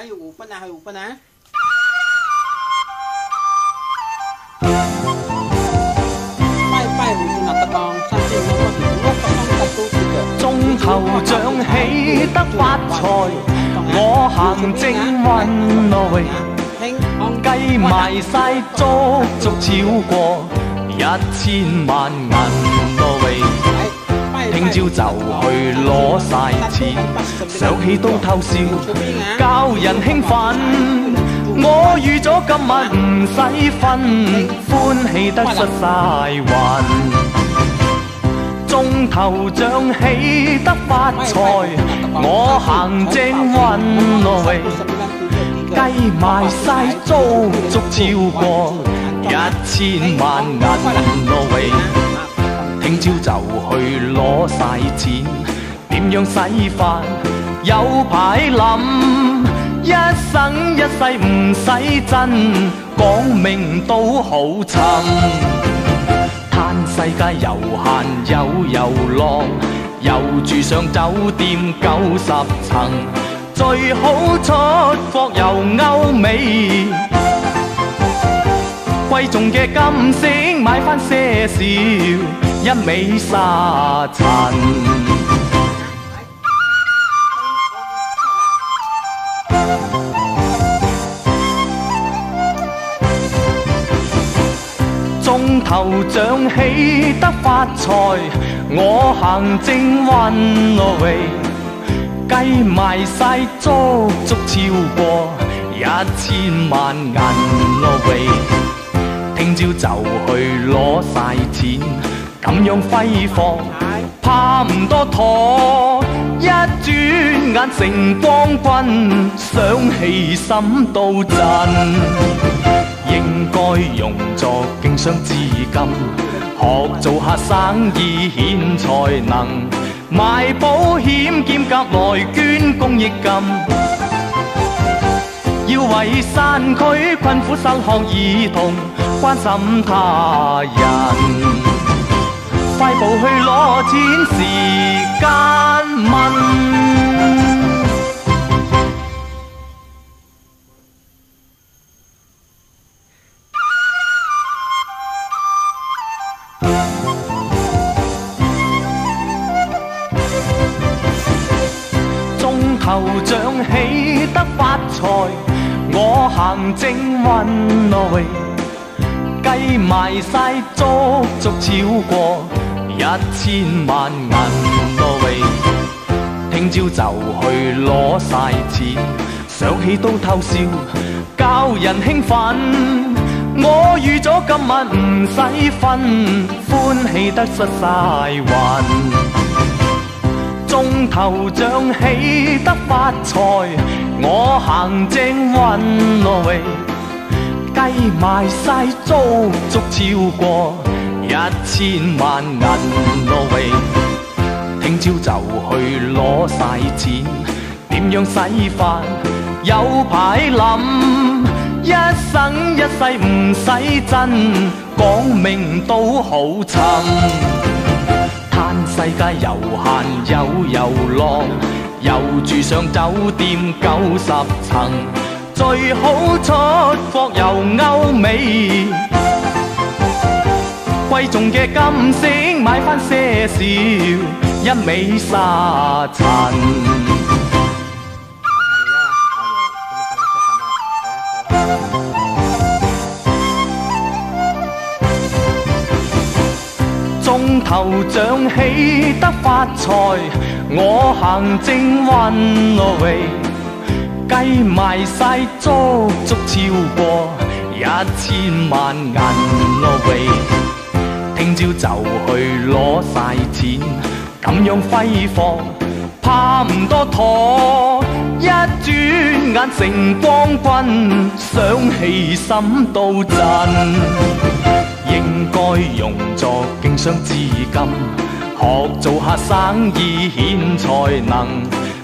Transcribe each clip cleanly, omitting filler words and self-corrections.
还有5分啊，还有5分啊！拜回轉立特當，三千五蚊條屋得都跌嘅。中頭獎喜得發財，我行正運來，計埋晒足超過1000萬銀來。聽朝就去攞晒錢，想起都偷笑，教人興奮。我預咗今晚唔使瞓，歡喜得失晒魂。中頭獎喜得發財，我行正運來，計埋晒足超過1000萬銀來。聽朝就去攞晒錢，點樣使法有排諗，一生一世唔使真，講明都好襯。嘆世界悠閒有遊浪，又住上酒店90層，最好出國遊歐美。貴重嘅金飾買返些少，一味沙塵。中頭獎喜得發財，我行正運來，計埋晒足超過1000萬銀來。聽朝就去攞晒錢，咁樣揮霍怕唔多妥，一轉眼成光棍，想起心都震。應該用作經商資金，學做下生意顯才能，賣保險兼夾來捐公益金。要為山區困苦失學兒童關心他人，快步去攞錢時間問。中頭獎喜得發財，我行正運來，計埋晒足超過1000萬銀來。聽朝就去攞晒錢，想起都偷笑，教人興奮。我預咗今晚唔使瞓，歡喜得失晒魂。中頭獎喜得發財，我行正運來，計埋晒足超過1000萬銀來。聽朝就去攞晒錢，點樣使法有排諗，一生一世唔使真，講明都好襯。嘆世界悠閒有遊浪，又住上酒店90層，最好出國遊歐美。貴重嘅金飾買返些少，一味沙塵。中頭獎喜得發財，我行正運來，計埋晒足超過1000萬銀來。聽朝就去攞晒錢，咁樣揮霍怕唔多妥，一轉眼成光棍，想起心都震。應該用作經商資金，學做下生意顯才能，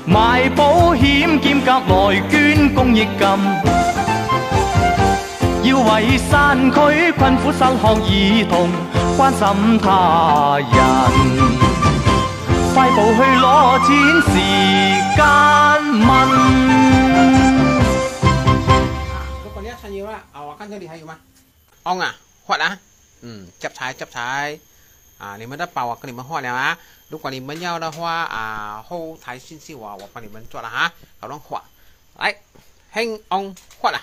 賣保險兼夾來捐公益金。要為山區困苦失學兒童關心他人，快步去攞錢時間問。里还有吗？ong à, hoạt à? Chắp trái. Ni们的包啊，跟你们画了啊。如果你们要的话啊，后台信息我帮你们做了哈，搞乱画。来， hang on 画了。